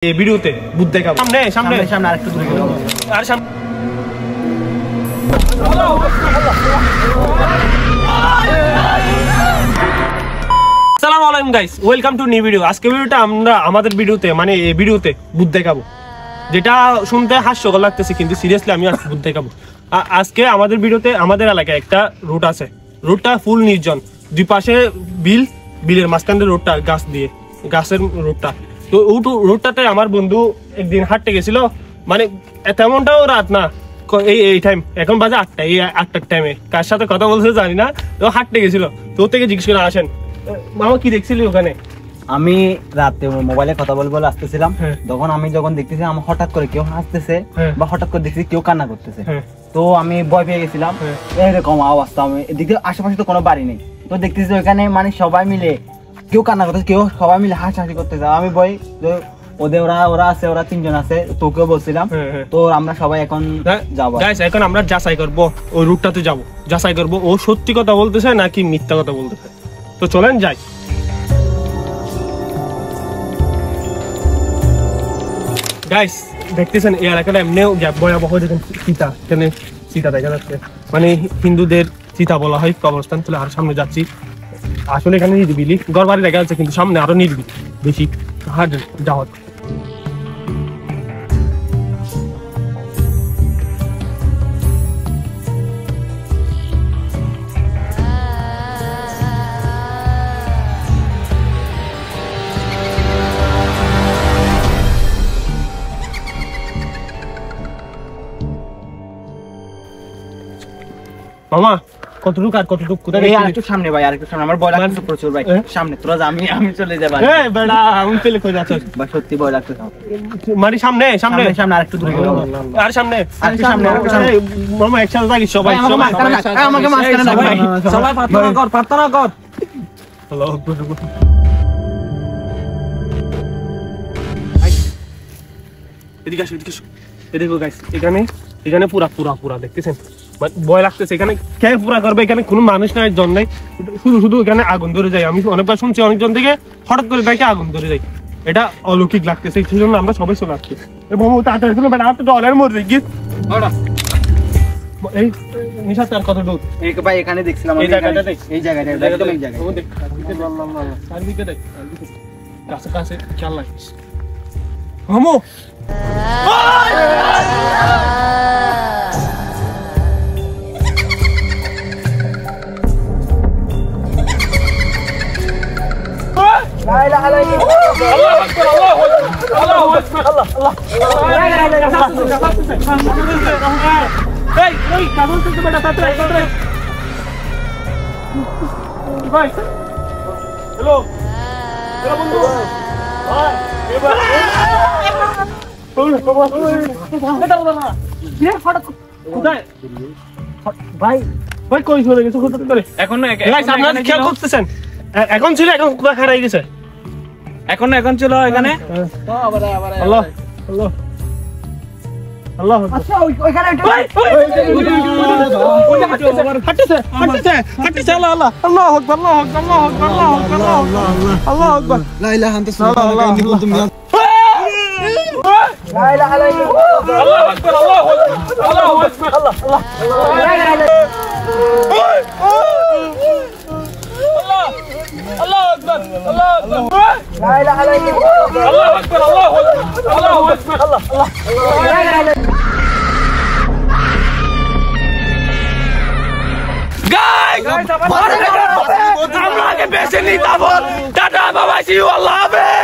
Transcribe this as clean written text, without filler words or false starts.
এই ভিডিওতে ভূত দেখাবো। সামনে সামনে সামনে আরেকটু দূরে গেল আর সামনে। আসসালামু আলাইকুম guys, welcome to new video. আজকে ভিডিওটা আমরা আমাদের ভিডিওতে মানে এই ভিডিওতে ভূত দেখাবো, যেটা শুনতে হাস্যকর লাগতেছে কিন্তু সিরিয়াসলি আমি আজকে ভূত দেখাবো। আজকে আমাদের ভিডিওতে আমাদের এলাকায় একটা রোড আছে, রোডটা ফুল নির্জন, দুই পাশে বিল, বিলের মাঝখানে রোডটা গাছ দিয়ে, গাছের রোডটা। তো রোডটাতে আমার বন্ধু একদিন হাঁটতে গেছিল, মানে তেমনটাও রাত না, এই টাইম এখন বাজে 8টা, এই 8টার টাইমে কার সাথে কথা বলছে জানি না, তো হাঁটতে গেছিল। তো থেকে জিজ্ঞেস করে আসেন মামা কি দেখছিলি ওখানে? আমি রাতে মোবাইলে কথা বলে আসতেছিলাম, তখন আমি যখন দেখতেছি আমার হঠাৎ করে কেউ হাসতেছে বা হঠাৎ করে দেখছি কেউ কান্না করতেছে, তো আমি ভয় পেয়ে গেছিলাম। এরকম আওয়াজটা আমি এদিকে, আশেপাশে তো কোনো বাড়ি নেই, তো দেখতেছি ওখানে মানে সবাই মিলে কেউ কান্না করতেছে, কেউ সবাই মিলে হাসাহাসি করতেছে। আমি ভয়, ওদের ওরা আছে, ওরা 3 জন আছে, তোকেও বলছিলাম। তো আমরা সবাই এখন যাবো, এখন আমরা যাচাই করবো, ওই রুটটাতে যাবো, যাচাই করবো ও সত্যি কথা বলতেছে নাকি মিথ্যা কথা বলতেছে। তো চলেন যাই। গাইস দেখতেছেন এই এলাকাটা এমনিও ভয়াবহ, দেখেন সীতা, এখানে সীতা দেখা যাচ্ছে, মানে হিন্দুদের সীতা বলা হয় কবরস্থান। চলে আর সামনে যাচ্ছি, আসলে এখানে নিরিবিলি, ঘর বাড়ি দেখা যাচ্ছে কিন্তু সামনে আরো নিরিবিলি বেশি। হাট যাওয়া মামা কতটুকু আর কতটুকু কোথায়? এই আরেকটু সামনে ভাই, আরেকটু সামনে, আমার ভয় লাগছে প্রচুর ভাই। সামনে তোরা যা, আমি চলে যাব। এই বেটা আমি পেলে কই যাচ্ছিস ভাই? সত্যি ভয় লাগছে। মারি সামনে সামনে সামনে আরেকটু দূরে গেল আর সামনে আরেকটু সামনে আরেকটু সামনে। মামা একসাথে থাকি সবাই, আমাকে মাঝখানে রাখ ভাই, সবাই প্রার্থনা কর। হ্যালো এদিকে আসো, এদিকে আসো। এদিকে গাইস, এখানে পুরা পুরা পুরা দেখতেছেন, ভয় লাগতেছে। এখানে কে পুরা করবে? এখানে কোনো মানুষ নাই, জন নাই, শুধু এখানে আগুন ধরে যায়। আমি অনেকবার শুনছি অনেকজন থেকে হঠাৎ করে দেখে আগুন ধরে যায়, এটা অলৌকিক লাগতেছে। সেই জন্য আমরা সবাই চলে আসছি। এবং তাড়াতাড়ি শুনে বেটা আপনি ডলার মরে গিয়ে এই নিশা তার কত দূর? এই ভাই এখানে দেখছিলাম, এই জায়গাটা দেখ, এই জায়গাটা একদম এই জায়গায় চারদিকে দেখ, কাছে কাছে খেয়াল রাখিস। হামো ভাই কই চলে গেছে হঠাৎ করে? এখন খেয়াল করতেছেন? এখন ছিল, এখন কোথায় হারাই গেছে? এখন ছিল এখানে। আল্লাহ আল্লাহ আল্লাহ, আচ্ছা ওইখানে হাঁটতেছে হাঁটতেছে। আল্লাহ আল্লাহ আল্লাহু আকবার আল্লাহু আকবার আল্লাহু আকবার আল্লাহু আকবার লা ইলাহা ইল্লাল্লাহ সুবহানাল্লাহ ইন্নী কুনতু মিনাল লা ইলাহা ইল্লাল্লাহ আল্লাহু আকবার আল্লাহু আকবার আল্লাহু আকবার আল্লাহ আল্লাহ লা ইলাহা আল্লাহু আকবার আল্লাহু আকবার লা ইলাহা ইল্লাল্লাহ আল্লাহু আকবার আল্লাহু আকবার আল্লাহু আকবার আল্লাহ আল্লাহ লা ইলাহা ইল্লাল্লাহ। গাইস আমরা আগে বেশি নিতাম। টাটা বাবা, সি ইউ, আল্লাহ হাফেজ।